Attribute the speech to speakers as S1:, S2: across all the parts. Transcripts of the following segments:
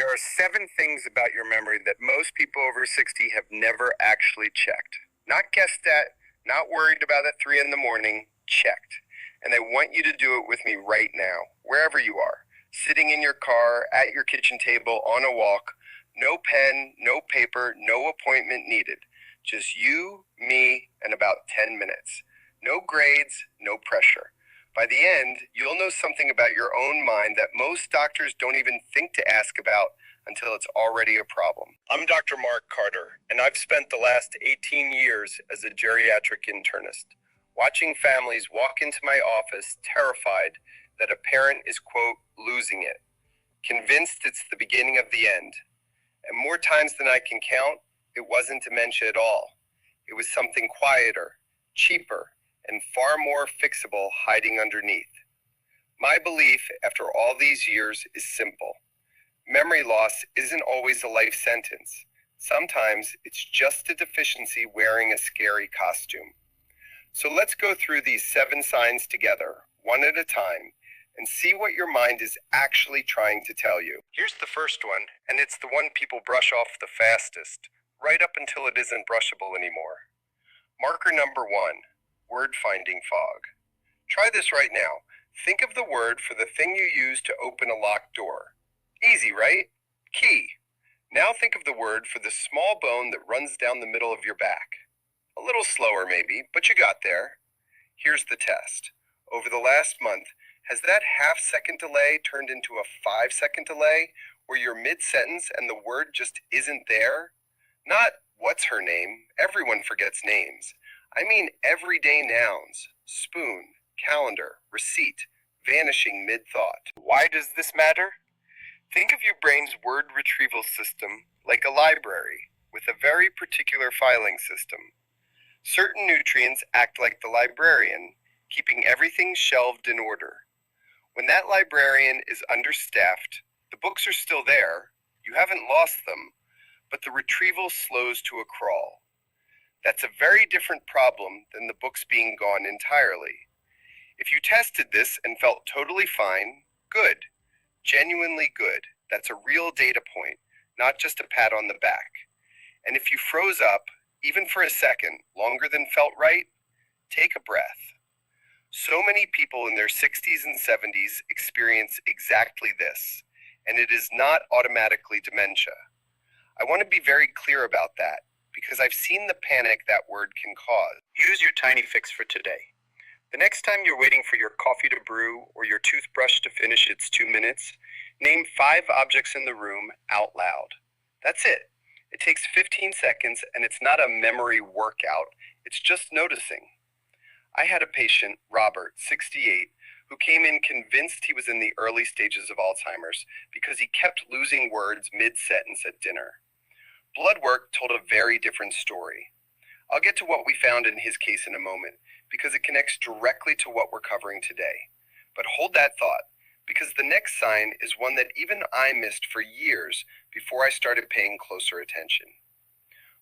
S1: There are 7 things about your memory that most people over 60 have never actually checked. Not guessed at, not worried about at 3 in the morning, checked. And I want you to do it with me right now, wherever you are. Sitting in your car, at your kitchen table, on a walk. No pen, no paper, no appointment needed. Just you, me, and about 10 minutes. No grades, no pressure. By the end, you'll know something about your own mind that most doctors don't even think to ask about until it's already a problem. I'm Dr. Mark Carter, and I've spent the last 18 years as a geriatric internist, watching families walk into my office terrified that a parent is, quote, losing it, convinced it's the beginning of the end. And more times than I can count, it wasn't dementia at all. It was something quieter, cheaper, and far more fixable hiding underneath. My belief after all these years is simple. Memory loss isn't always a life sentence. Sometimes it's just a deficiency wearing a scary costume. So let's go through these 7 signs together, one at a time, and see what your mind is actually trying to tell you. Here's the first one, and it's the one people brush off the fastest, right up until it isn't brushable anymore. Marker number 1, word-finding fog. Try this right now. Think of the word for the thing you use to open a locked door. Easy, right? Key. Now think of the word for the small bone that runs down the middle of your back. A little slower maybe, but you got there. Here's the test. Over the last month, has that half-second delay turned into a 5-second delay where you're mid-sentence and the word just isn't there? Not, what's her name? Everyone forgets names. I mean everyday nouns. Spoon, calendar, receipt, vanishing mid-thought. Why does this matter? Think of your brain's word retrieval system like a library with a very particular filing system. Certain nutrients act like the librarian, keeping everything shelved in order. When that librarian is understaffed, the books are still there, you haven't lost them, but the retrieval slows to a crawl. That's a very different problem than the books being gone entirely. If you tested this and felt totally fine, good. Genuinely good. That's a real data point, not just a pat on the back. And if you froze up, even for a second, longer than felt right, take a breath. So many people in their 60s and 70s experience exactly this, and it is not automatically dementia. I want to be very clear about that, because I've seen the panic that word can cause. Use your tiny fix for today. The next time you're waiting for your coffee to brew or your toothbrush to finish its 2 minutes, name 5 objects in the room out loud. That's it. It takes 15 seconds and it's not a memory workout. It's just noticing. I had a patient, Robert, 68, who came in convinced he was in the early stages of Alzheimer's because he kept losing words mid-sentence at dinner. Blood work told a very different story. I'll get to what we found in his case in a moment, because it connects directly to what we're covering today. But hold that thought, because the next sign is one that even I missed for years before I started paying closer attention.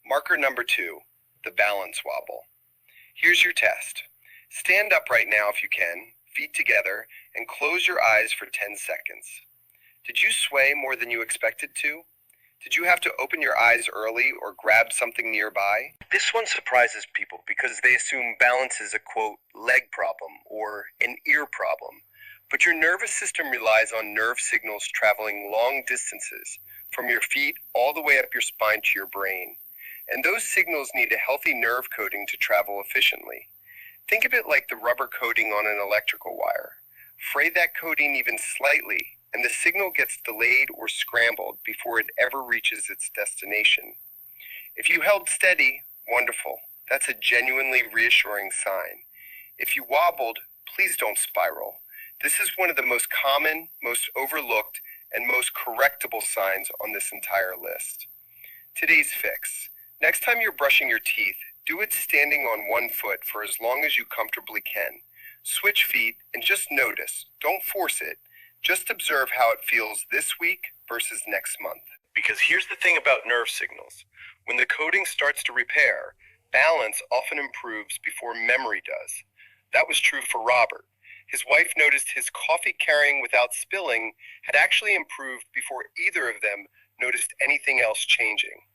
S1: Marker number 2, the balance wobble. Here's your test. Stand up right now if you can, feet together, and close your eyes for 10 seconds. Did you sway more than you expected to? Did you have to open your eyes early or grab something nearby? This one surprises people because they assume balance is a, quote, leg problem or an ear problem. But your nervous system relies on nerve signals traveling long distances, from your feet all the way up your spine to your brain. And those signals need a healthy nerve coating to travel efficiently. Think of it like the rubber coating on an electrical wire. Fray that coating even slightly, and the signal gets delayed or scrambled before it ever reaches its destination. If you held steady, wonderful. That's a genuinely reassuring sign. If you wobbled, please don't spiral. This is one of the most common, most overlooked, and most correctable signs on this entire list. Today's fix. Next time you're brushing your teeth, do it standing on one foot for as long as you comfortably can. Switch feet and just notice. Don't force it. Just observe how it feels this week versus next month. Because here's the thing about nerve signals. When the coating starts to repair, balance often improves before memory does. That was true for Robert. His wife noticed his coffee carrying without spilling had actually improved before either of them noticed anything else changing.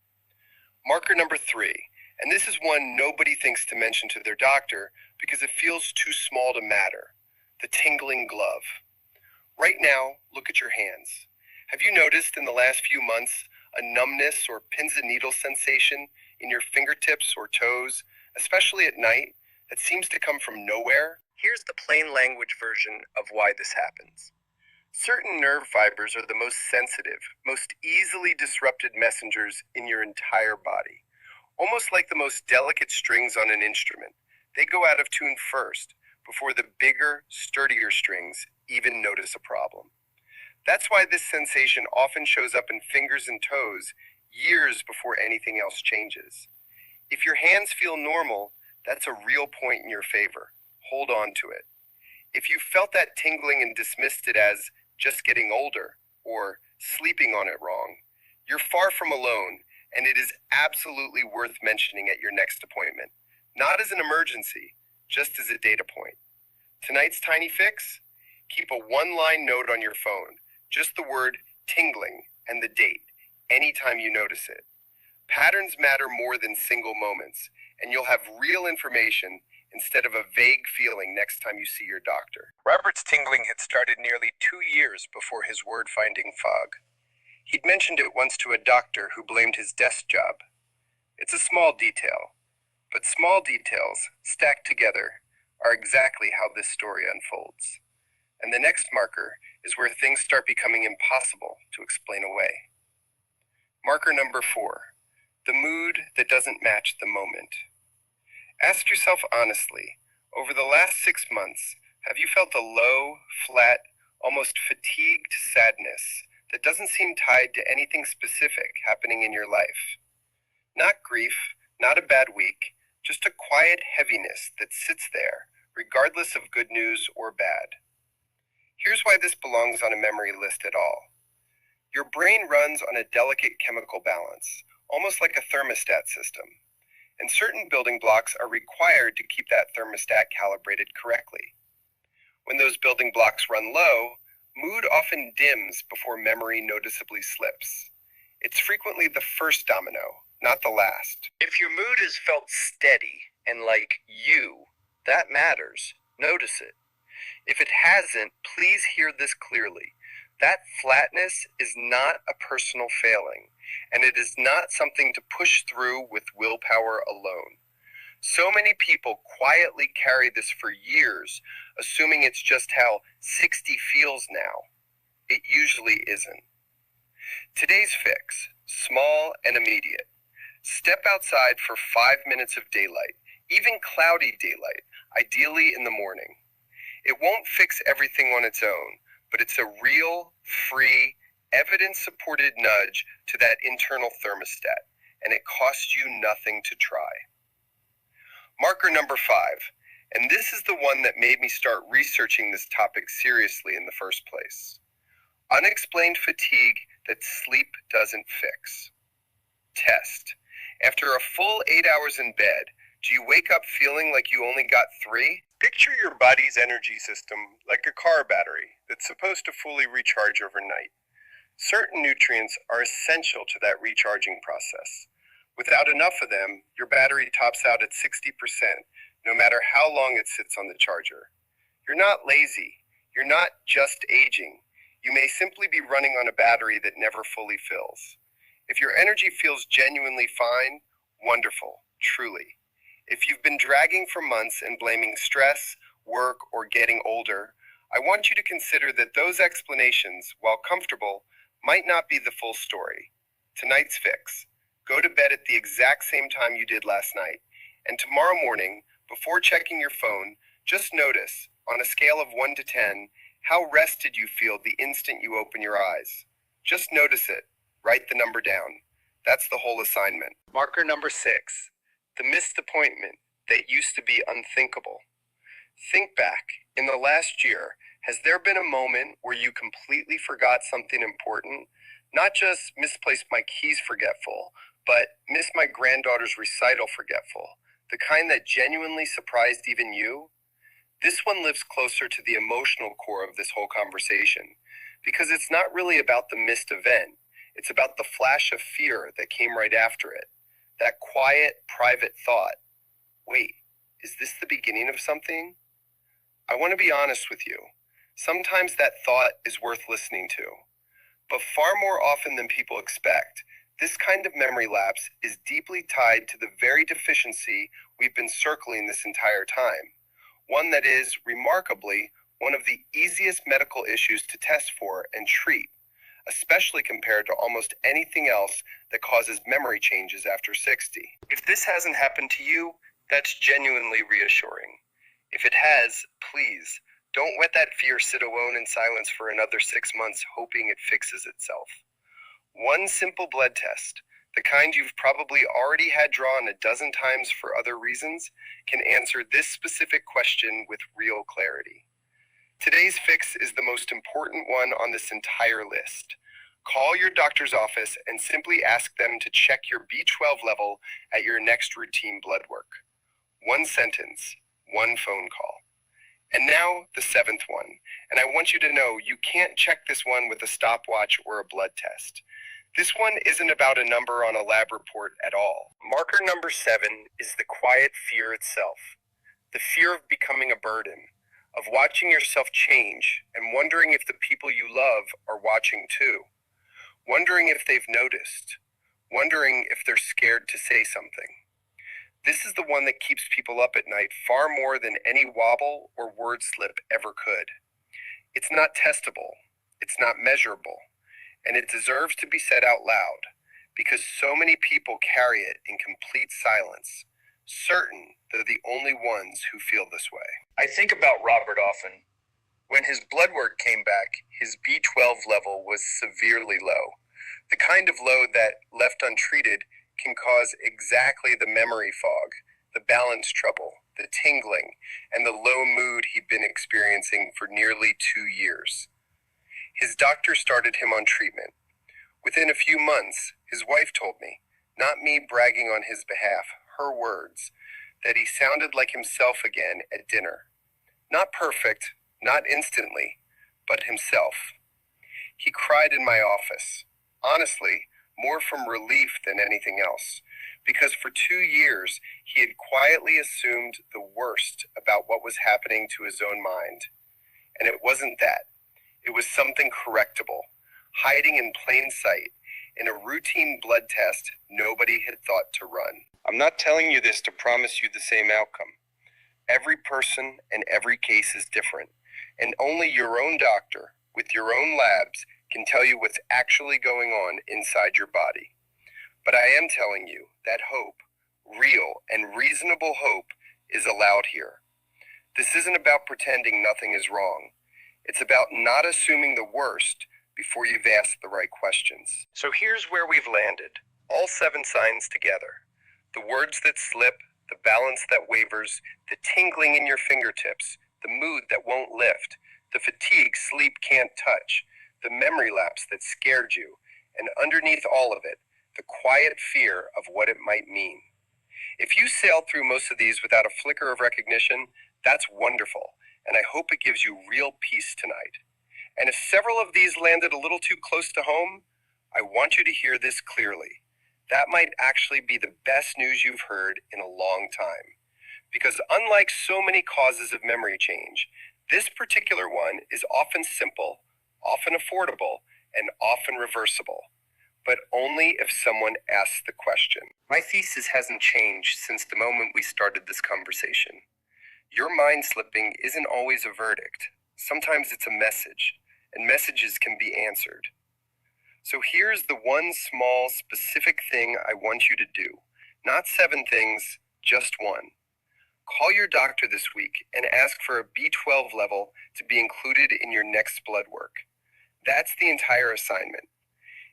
S1: Marker number 3, and this is one nobody thinks to mention to their doctor because it feels too small to matter: the tingling glove. Right now, look at your hands. Have you noticed in the last few months a numbness or pins and needles sensation in your fingertips or toes, especially at night, that seems to come from nowhere? Here's the plain language version of why this happens. Certain nerve fibers are the most sensitive, most easily disrupted messengers in your entire body. Almost like the most delicate strings on an instrument, they go out of tune first, before the bigger, sturdier strings even notice a problem. That's why this sensation often shows up in fingers and toes years before anything else changes. If your hands feel normal, that's a real point in your favor. Hold on to it. If you felt that tingling and dismissed it as just getting older or sleeping on it wrong, you're far from alone, and it is absolutely worth mentioning at your next appointment. Not as an emergency, just as a data point. Tonight's tiny fix? Keep a one-line note on your phone, just the word tingling and the date, anytime you notice it. Patterns matter more than single moments, and you'll have real information instead of a vague feeling next time you see your doctor. Robert's tingling had started nearly 2 years before his word-finding fog. He'd mentioned it once to a doctor who blamed his desk job. It's a small detail, but small details, stacked together, are exactly how this story unfolds. And the next marker is where things start becoming impossible to explain away. Marker number 4, the mood that doesn't match the moment. Ask yourself honestly, over the last 6 months, have you felt a low, flat, almost fatigued sadness that doesn't seem tied to anything specific happening in your life? Not grief, not a bad week, just a quiet heaviness that sits there, regardless of good news or bad. Here's why this belongs on a memory list at all. Your brain runs on a delicate chemical balance, almost like a thermostat system, and certain building blocks are required to keep that thermostat calibrated correctly. When those building blocks run low, mood often dims before memory noticeably slips. It's frequently the first domino, not the last. If your mood has felt steady and like you, that matters. Notice it. If it hasn't, please hear this clearly. That flatness is not a personal failing, and it is not something to push through with willpower alone. So many people quietly carry this for years, assuming it's just how 60 feels now. It usually isn't. Today's fix, small and immediate. Step outside for 5 minutes of daylight, even cloudy daylight, ideally in the morning. It won't fix everything on its own, but it's a real, free, evidence-supported nudge to that internal thermostat, and it costs you nothing to try. Marker number 5, and this is the one that made me start researching this topic seriously in the first place. Unexplained fatigue that sleep doesn't fix. Test. After a full 8 hours in bed, do you wake up feeling like you only got 3? Picture your body's energy system like a car battery that's supposed to fully recharge overnight. Certain nutrients are essential to that recharging process. Without enough of them, your battery tops out at 60%, no matter how long it sits on the charger. You're not lazy. You're not just aging. You may simply be running on a battery that never fully fills. If your energy feels genuinely fine, wonderful, truly. If you've been dragging for months and blaming stress, work, or getting older, I want you to consider that those explanations, while comfortable, might not be the full story. Tonight's fix. Go to bed at the exact same time you did last night, and tomorrow morning, before checking your phone, just notice, on a scale of 1 to 10, how rested you feel the instant you open your eyes. Just notice it. Write the number down. That's the whole assignment. Marker number 6. The missed appointment that used to be unthinkable. Think back. In the last year, has there been a moment where you completely forgot something important? Not just misplaced my keys forgetful, but missed my granddaughter's recital forgetful. The kind that genuinely surprised even you? This one lives closer to the emotional core of this whole conversation, because it's not really about the missed event. It's about the flash of fear that came right after it. That quiet, private thought. Wait, is this the beginning of something? I want to be honest with you. Sometimes that thought is worth listening to. But far more often than people expect, this kind of memory lapse is deeply tied to the very deficiency we've been circling this entire time. One that is, remarkably, one of the easiest medical issues to test for and treat, especially compared to almost anything else that causes memory changes after 60. If this hasn't happened to you, that's genuinely reassuring. If it has, please, don't let that fear sit alone in silence for another 6 months hoping it fixes itself. One simple blood test, the kind you've probably already had drawn a dozen times for other reasons, can answer this specific question with real clarity. Today's fix is the most important one on this entire list. Call your doctor's office and simply ask them to check your B12 level at your next routine blood work. One sentence, one phone call. And now the seventh one, and I want you to know you can't check this one with a stopwatch or a blood test. This one isn't about a number on a lab report at all. Marker number 7 is the quiet fear itself. The fear of becoming a burden, of watching yourself change and wondering if the people you love are watching too. Wondering if they've noticed. Wondering if they're scared to say something. This is the one that keeps people up at night far more than any wobble or word slip ever could. It's not testable. It's not measurable. And it deserves to be said out loud because so many people carry it in complete silence, certain they're the only ones who feel this way. I think about Robert often. When his blood work came back, his B12 level was severely low. The kind of low that, left untreated, can cause exactly the memory fog, the balance trouble, the tingling, and the low mood he'd been experiencing for nearly 2 years. His doctor started him on treatment. Within a few months, his wife told me, not me bragging on his behalf, her words, that he sounded like himself again at dinner. Not perfect, not instantly, but himself. He cried in my office. Honestly, more from relief than anything else, because for 2 years he had quietly assumed the worst about what was happening to his own mind. And it wasn't that. It was something correctable, hiding in plain sight, in a routine blood test nobody had thought to run. I'm not telling you this to promise you the same outcome. Every person and every case is different, and only your own doctor, with your own labs, can tell you what's actually going on inside your body. But I am telling you that hope, real and reasonable hope, is allowed here. This isn't about pretending nothing is wrong. It's about not assuming the worst before you've asked the right questions. So here's where we've landed. All 7 signs together. The words that slip, the balance that wavers, the tingling in your fingertips, the mood that won't lift, the fatigue sleep can't touch, the memory lapse that scared you, and underneath all of it, the quiet fear of what it might mean. If you sailed through most of these without a flicker of recognition, that's wonderful, and I hope it gives you real peace tonight. And if several of these landed a little too close to home, I want you to hear this clearly. That might actually be the best news you've heard in a long time. Because unlike so many causes of memory change, this particular one is often simple, often affordable, and often reversible. But only if someone asks the question. My thesis hasn't changed since the moment we started this conversation. Your mind slipping isn't always a verdict. Sometimes it's a message, and messages can be answered. So here's the one small, specific thing I want you to do. Not 7 things, just one. Call your doctor this week and ask for a B12 level to be included in your next blood work. That's the entire assignment.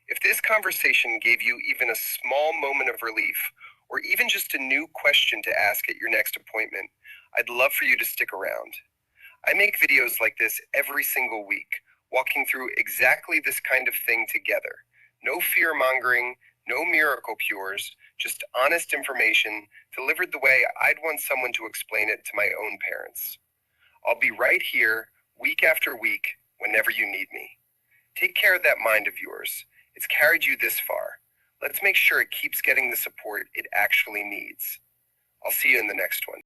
S1: If this conversation gave you even a small moment of relief, or even just a new question to ask at your next appointment, I'd love for you to stick around. I make videos like this every single week, walking through exactly this kind of thing together. No fear-mongering, no miracle cures, just honest information delivered the way I'd want someone to explain it to my own parents. I'll be right here, week after week, whenever you need me. Take care of that mind of yours. It's carried you this far. Let's make sure it keeps getting the support it actually needs. I'll see you in the next one.